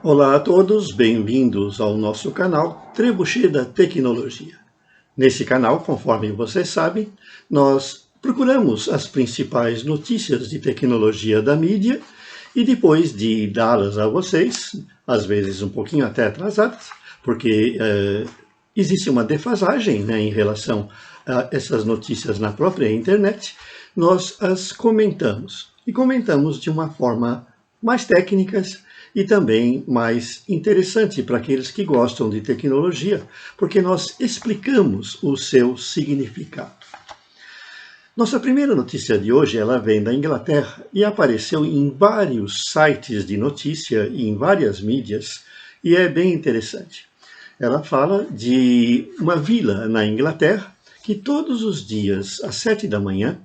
Olá a todos, bem-vindos ao nosso canal Trebuchet da Tecnologia. Nesse canal, conforme vocês sabem, nós procuramos as principais notícias de tecnologia da mídia e depois de dá-las a vocês, às vezes um pouquinho até atrasadas, porque existe uma defasagem, né, em relação a essas notícias na própria internet, nós as comentamos. E comentamos de uma forma mais técnicas e também mais interessante para aqueles que gostam de tecnologia, porque nós explicamos o seu significado. Nossa primeira notícia de hoje, ela vem da Inglaterra e apareceu em vários sites de notícia e em várias mídias, e é bem interessante. Ela fala de uma vila na Inglaterra que todos os dias, às 7 da manhã,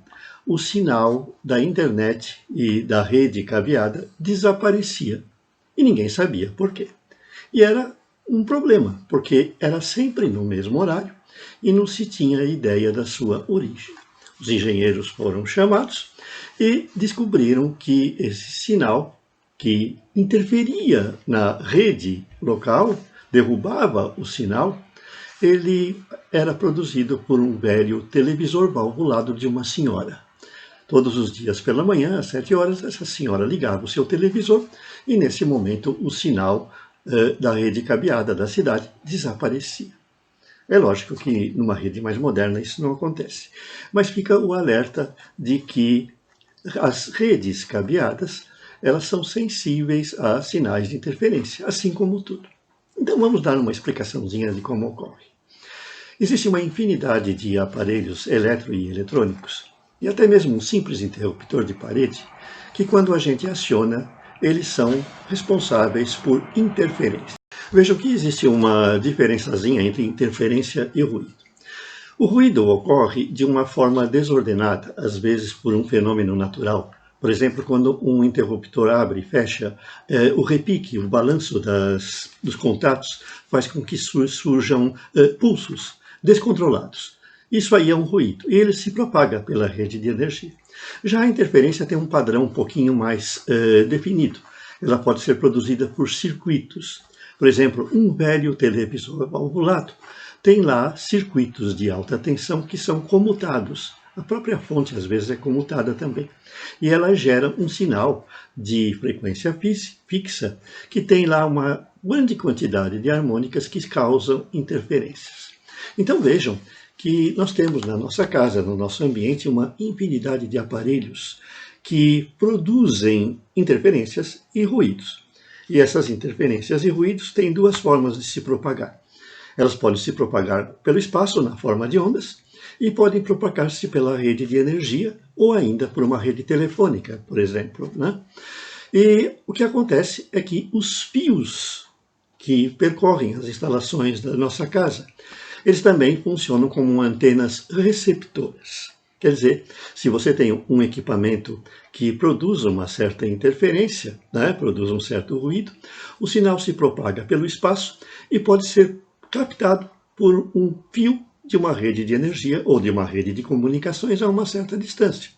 o sinal da internet e da rede cabeada desaparecia. E ninguém sabia por quê. E era um problema, porque era sempre no mesmo horário e não se tinha ideia da sua origem. Os engenheiros foram chamados e descobriram que esse sinal, que interferia na rede local, derrubava o sinal, ele era produzido por um velho televisor valvulado de uma senhora. Todos os dias pela manhã, às 7 horas, essa senhora ligava o seu televisor e, nesse momento, o sinal da rede cabeada da cidade desaparecia. É lógico que numa rede mais moderna isso não acontece, mas fica o alerta de que as redes cabeadas, elas são sensíveis a sinais de interferência, assim como tudo. Então vamos dar uma explicaçãozinha de como ocorre. Existe uma infinidade de aparelhos eletro e eletrônicos, e até mesmo um simples interruptor de parede, que quando a gente aciona, eles são responsáveis por interferência. Vejam que existe uma diferençazinha entre interferência e ruído. O ruído ocorre de uma forma desordenada, às vezes por um fenômeno natural. Por exemplo, quando um interruptor abre e fecha, o repique, o balanço dos contatos faz com que surjam pulsos descontrolados. Isso aí é um ruído, e ele se propaga pela rede de energia. Já a interferência tem um padrão um pouquinho mais definido. Ela pode ser produzida por circuitos. Por exemplo, um velho televisor valvulado tem lá circuitos de alta tensão que são comutados. A própria fonte, às vezes, é comutada também. E ela gera um sinal de frequência fixa que tem lá uma grande quantidade de harmônicas que causam interferências. Então vejam que nós temos na nossa casa, no nosso ambiente, uma infinidade de aparelhos que produzem interferências e ruídos. E essas interferências e ruídos têm duas formas de se propagar. Elas podem se propagar pelo espaço, na forma de ondas, e podem propagar-se pela rede de energia ou ainda por uma rede telefônica, por exemplo, né? E o que acontece é que os fios que percorrem as instalações da nossa casa, eles também funcionam como antenas receptoras. Quer dizer, se você tem um equipamento que produz uma certa interferência, né, produz um certo ruído, o sinal se propaga pelo espaço e pode ser captado por um fio de uma rede de energia ou de uma rede de comunicações a uma certa distância.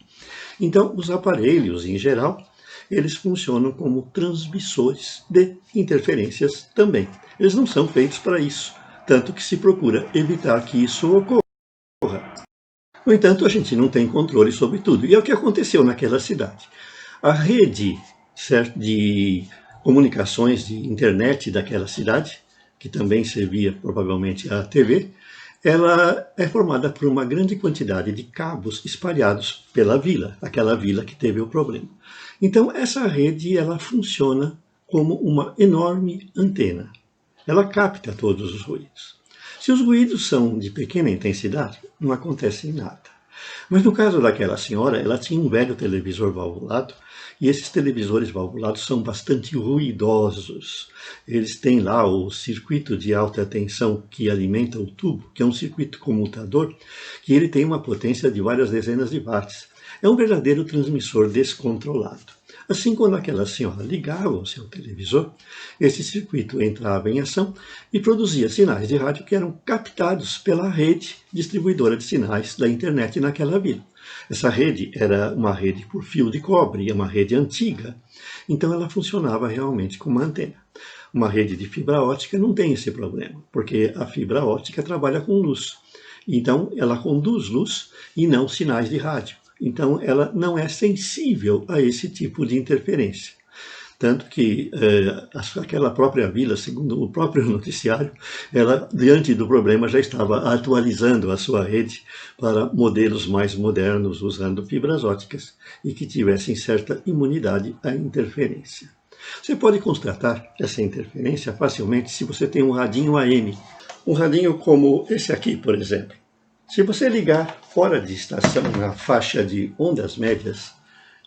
Então, os aparelhos, em geral, eles funcionam como transmissores de interferências também. Eles não são feitos para isso, tanto que se procura evitar que isso ocorra. No entanto, a gente não tem controle sobre tudo. E é o que aconteceu naquela cidade. A rede de comunicações de internet daquela cidade, que também servia provavelmente à TV, ela é formada por uma grande quantidade de cabos espalhados pela vila, aquela vila que teve o problema. Então, essa rede ela funciona como uma enorme antena. Ela capta todos os ruídos. Se os ruídos são de pequena intensidade, não acontece nada. Mas no caso daquela senhora, ela tinha um velho televisor valvulado, e esses televisores valvulados são bastante ruidosos. Eles têm lá o circuito de alta tensão que alimenta o tubo, que é um circuito comutador, que ele tem uma potência de várias dezenas de watts. É um verdadeiro transmissor descontrolado. Assim, quando aquela senhora ligava o seu televisor, esse circuito entrava em ação e produzia sinais de rádio que eram captados pela rede distribuidora de sinais da internet naquela vila. Essa rede era uma rede por fio de cobre, é uma rede antiga, então ela funcionava realmente como uma antena. Uma rede de fibra ótica não tem esse problema, porque a fibra ótica trabalha com luz. Então, ela conduz luz e não sinais de rádio. Então, ela não é sensível a esse tipo de interferência. Tanto que aquela própria vila, segundo o próprio noticiário, ela, diante do problema, já estava atualizando a sua rede para modelos mais modernos, usando fibras óticas e que tivessem certa imunidade à interferência. Você pode constatar essa interferência facilmente se você tem um radinho AM. Um radinho como esse aqui, por exemplo. Se você ligar fora de estação na faixa de ondas médias,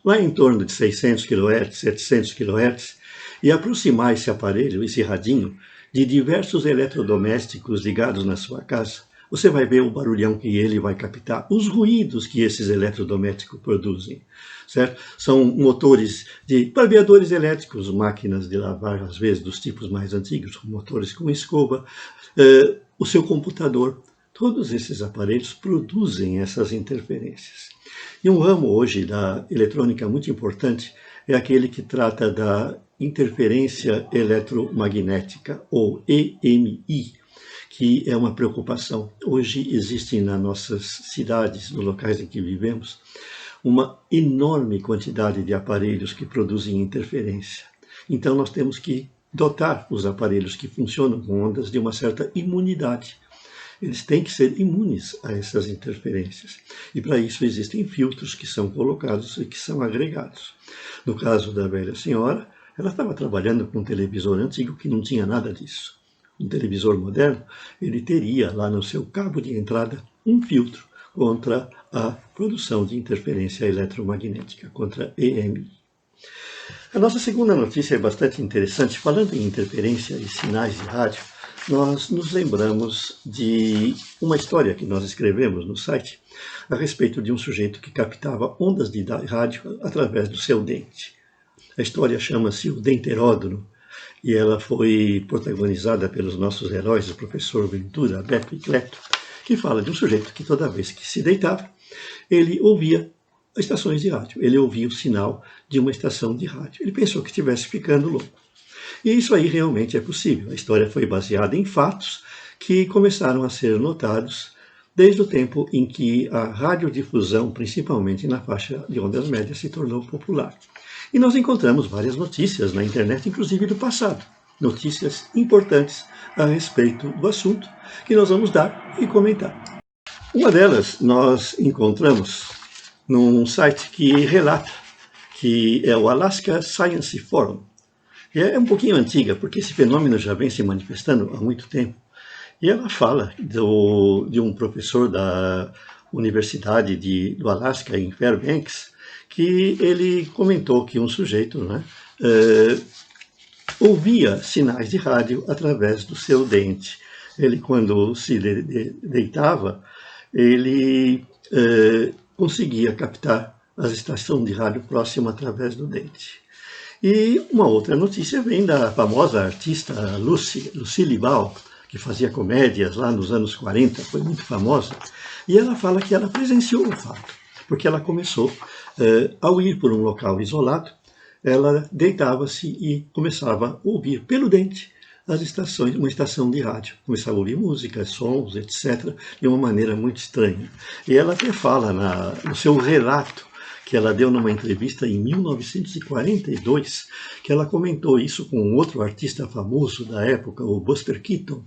lá em torno de 600 kHz, 700 kHz, e aproximar esse aparelho, esse radinho, de diversos eletrodomésticos ligados na sua casa, você vai ver o barulhão que ele vai captar, os ruídos que esses eletrodomésticos produzem, certo? São motores de barbeadores elétricos, máquinas de lavar, às vezes dos tipos mais antigos, motores com escova, o seu computador. Todos esses aparelhos produzem essas interferências. E um ramo hoje da eletrônica muito importante é aquele que trata da interferência eletromagnética, ou EMI, que é uma preocupação. Hoje existem nas nossas cidades, nos locais em que vivemos, uma enorme quantidade de aparelhos que produzem interferência. Então nós temos que dotar os aparelhos que funcionam com ondas de uma certa imunidade. Eles têm que ser imunes a essas interferências. E para isso existem filtros que são colocados e que são agregados. No caso da velha senhora, ela estava trabalhando com um televisor antigo que não tinha nada disso. Um televisor moderno, ele teria lá no seu cabo de entrada um filtro contra a produção de interferência eletromagnética, contra EMI. A nossa segunda notícia é bastante interessante. Falando em interferência e sinais de rádio, nós nos lembramos de uma história que nós escrevemos no site a respeito de um sujeito que captava ondas de rádio através do seu dente. A história chama-se O Denteródono e ela foi protagonizada pelos nossos heróis, o professor Ventura, Beto e Cleto, que fala de um sujeito que toda vez que se deitava, ele ouvia estações de rádio, ele ouvia o sinal de uma estação de rádio. Ele pensou que estivesse ficando louco. E isso aí realmente é possível. A história foi baseada em fatos que começaram a ser notados desde o tempo em que a radiodifusão, principalmente na faixa de ondas médias, se tornou popular. E nós encontramos várias notícias na internet, inclusive do passado. Notícias importantes a respeito do assunto, que nós vamos dar e comentar. Uma delas nós encontramos num site que relata, que é o Alaska Science Forum. É um pouquinho antiga, porque esse fenômeno já vem se manifestando há muito tempo. E ela fala de um professor da Universidade do Alasca, em Fairbanks, que ele comentou que um sujeito ouvia sinais de rádio através do seu dente. Ele, quando se deitava, ele conseguia captar as estações de rádio próximas através do dente. E uma outra notícia vem da famosa artista Lucille Ball, que fazia comédias lá nos anos 40, foi muito famosa, e ela fala que ela presenciou o fato, porque ela começou, ao ir por um local isolado, ela deitava-se e começava a ouvir pelo dente as estações, uma estação de rádio. Começava a ouvir músicas, sons, etc., de uma maneira muito estranha. E ela até fala no seu relato, que ela deu numa entrevista em 1942, que ela comentou isso com um outro artista famoso da época, o Buster Keaton.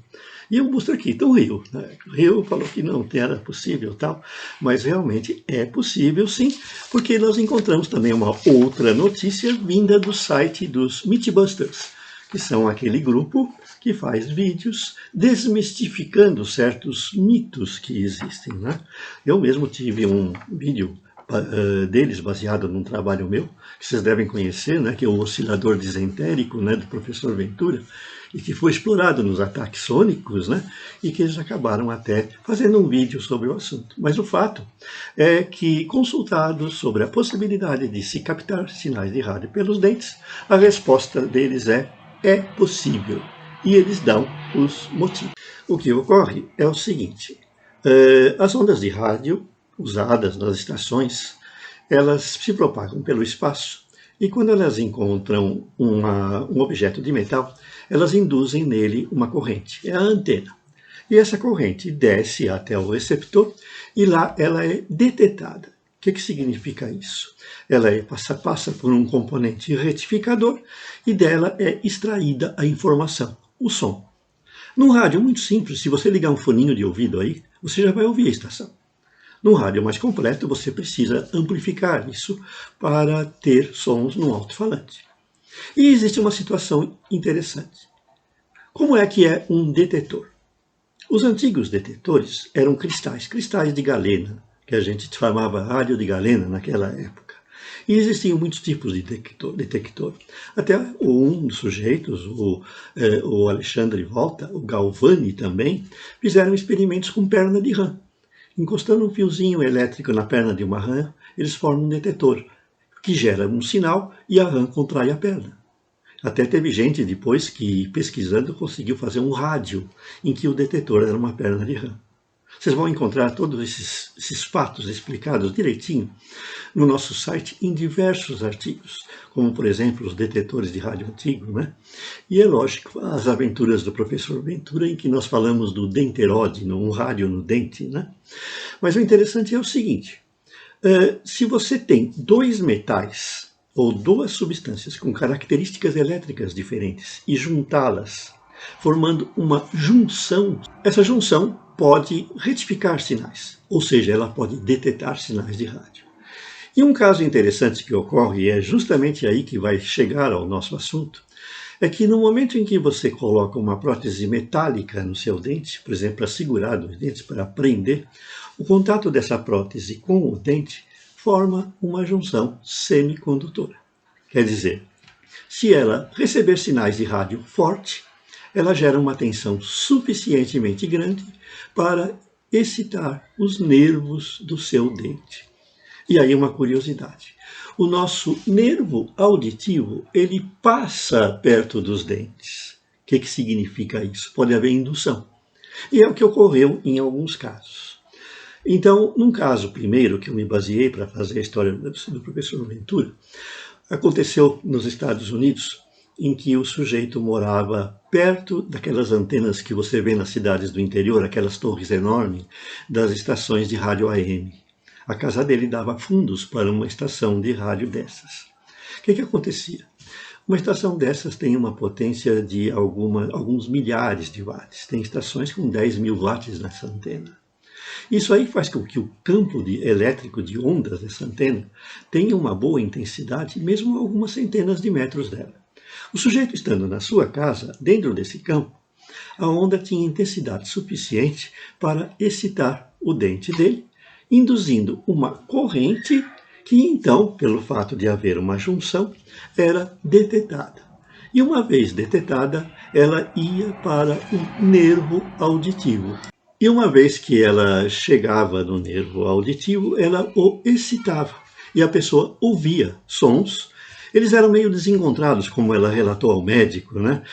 E o Buster Keaton riu, né? Riu, falou que não era possível tal, mas realmente é possível sim, porque nós encontramos também uma outra notícia vinda do site dos Mythbusters, que são aquele grupo que faz vídeos desmistificando certos mitos que existem, né? Eu mesmo tive um vídeo deles, baseado num trabalho meu, que vocês devem conhecer, né, que é o oscilador disentérico, né, do professor Ventura, e que foi explorado nos ataques sônicos, né, e que eles acabaram até fazendo um vídeo sobre o assunto. Mas o fato é que, consultados sobre a possibilidade de se captar sinais de rádio pelos dentes, a resposta deles é possível. E eles dão os motivos. O que ocorre é o seguinte, as ondas de rádio usadas nas estações, elas se propagam pelo espaço E quando elas encontram um objeto de metal, elas induzem nele uma corrente, é a antena. E essa corrente desce até o receptor e lá ela é detetada. O que significa isso? Ela passa por um componente retificador e dela é extraída a informação, o som. Num rádio muito simples, se você ligar um foninho de ouvido aí, você já vai ouvir a estação. Num rádio mais completo, você precisa amplificar isso para ter sons no alto-falante. E existe uma situação interessante. Como é que é um detetor? Os antigos detetores eram cristais de galena, que a gente chamava rádio de galena naquela época. E existiam muitos tipos de detector. Até um dos sujeitos, o Alexandre Volta, o Galvani também, fizeram experimentos com perna de rã. Encostando um fiozinho elétrico na perna de uma rã, eles formam um detetor, que gera um sinal e a rã contrai a perna. Até teve gente depois que, pesquisando, conseguiu fazer um rádio em que o detetor era uma perna de rã. Vocês vão encontrar todos esses fatos explicados direitinho no nosso site em diversos artigos, como, por exemplo, os detetores de rádio antigo, né? E é lógico, as aventuras do professor Ventura, em que nós falamos do denteródino, um rádio no dente, né? Mas o interessante é o seguinte, se você tem dois metais ou duas substâncias com características elétricas diferentes e juntá-las, formando uma junção, essa junção pode retificar sinais, ou seja, ela pode detetar sinais de rádio. E um caso interessante que ocorre, e é justamente aí que vai chegar ao nosso assunto, é que no momento em que você coloca uma prótese metálica no seu dente, por exemplo, para segurar os dentes, para prender, o contato dessa prótese com o dente forma uma junção semicondutora. Quer dizer, se ela receber sinais de rádio forte, ela gera uma tensão suficientemente grande para excitar os nervos do seu dente. E aí uma curiosidade. O nosso nervo auditivo, ele passa perto dos dentes. O que significa isso? Pode haver indução. E é o que ocorreu em alguns casos. Então, num caso primeiro, que eu me baseei para fazer a história do professor Ventura, aconteceu nos Estados Unidos, em que o sujeito morava perto daquelas antenas que você vê nas cidades do interior, aquelas torres enormes das estações de rádio AM. A casa dele dava fundos para uma estação de rádio dessas. O que acontecia? Uma estação dessas tem uma potência de alguns milhares de watts. Tem estações com 10.000 watts nessa antena. Isso aí faz com que o campo elétrico de ondas dessa antena tenha uma boa intensidade, mesmo a algumas centenas de metros dela. O sujeito estando na sua casa, dentro desse campo, a onda tinha intensidade suficiente para excitar o dente dele, induzindo uma corrente que então, pelo fato de haver uma junção, era detetada. E uma vez detetada, ela ia para o nervo auditivo. E uma vez que ela chegava no nervo auditivo, ela o excitava. E a pessoa ouvia sons. Eles eram meio desencontrados, como ela relatou ao médico, né?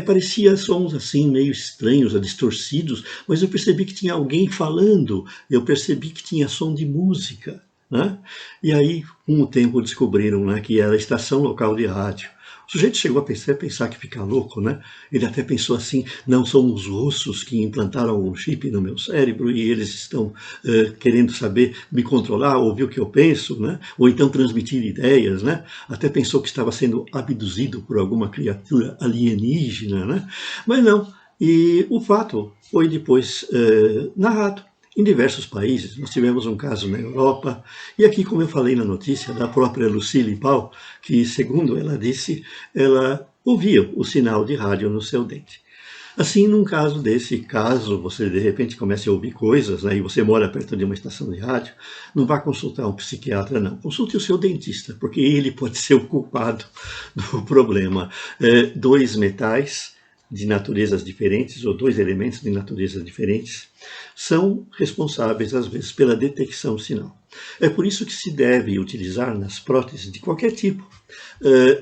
Parecia sons assim, meio estranhos, distorcidos, mas eu percebi que tinha alguém falando, eu percebi que tinha som de música, né? E aí, com o tempo, descobriram, né, que era a estação local de rádio. O sujeito chegou a pensar que fica louco, né? Ele até pensou assim, não são os russos que implantaram um chip no meu cérebro e eles estão querendo saber me controlar, ouvir o que eu penso, né? Ou então transmitir ideias, né? Até pensou que estava sendo abduzido por alguma criatura alienígena, né? Mas não. E o fato foi depois narrado em diversos países. Nós tivemos um caso na Europa, e aqui, como eu falei na notícia, da própria Lucille Ball, que, segundo ela disse, ela ouvia o sinal de rádio no seu dente. Assim, num caso desse, caso você de repente comece a ouvir coisas, né, e você mora perto de uma estação de rádio, não vá consultar um psiquiatra, não. Consulte o seu dentista, porque ele pode ser o culpado do problema. Dois metais de naturezas diferentes, ou dois elementos de naturezas diferentes, são responsáveis, às vezes, pela detecção sinal. É por isso que se deve utilizar nas próteses de qualquer tipo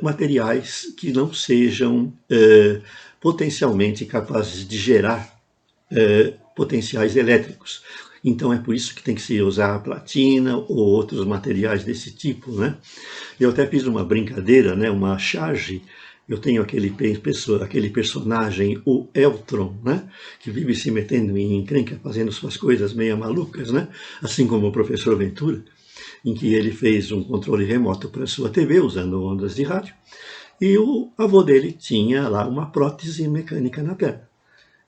materiais que não sejam potencialmente capazes de gerar potenciais elétricos. Então é por isso que tem que se usar a platina ou outros materiais desse tipo, né? Eu até fiz uma brincadeira, né? Uma charge. Eu tenho aquele personagem, o Eltron, né? Que vive se metendo em encrenca, fazendo suas coisas meio malucas, né? Assim como o professor Ventura, em que ele fez um controle remoto para sua TV, usando ondas de rádio, e o avô dele tinha lá uma prótese mecânica na perna.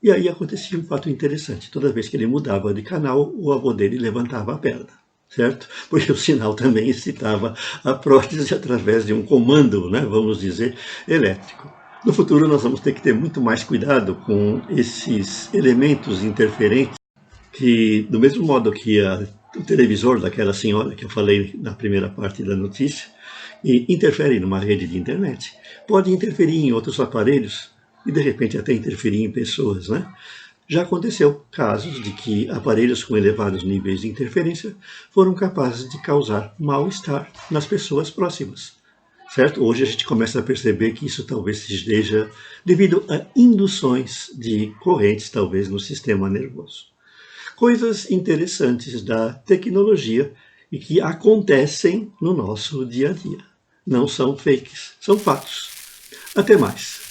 E aí acontecia um fato interessante. Toda vez que ele mudava de canal, o avô dele levantava a perna, certo? Porque o sinal também excitava a prótese através de um comando, né, vamos dizer, elétrico. No futuro nós vamos ter que ter muito mais cuidado com esses elementos interferentes que, do mesmo modo que o televisor daquela senhora que eu falei na primeira parte da notícia, interfere numa rede de internet, pode interferir em outros aparelhos e, de repente, até interferir em pessoas, né? Já aconteceu casos de que aparelhos com elevados níveis de interferência foram capazes de causar mal-estar nas pessoas próximas, certo? Hoje a gente começa a perceber que isso talvez seja devido a induções de correntes, talvez, no sistema nervoso. Coisas interessantes da tecnologia e que acontecem no nosso dia a dia. Não são fakes, são fatos. Até mais.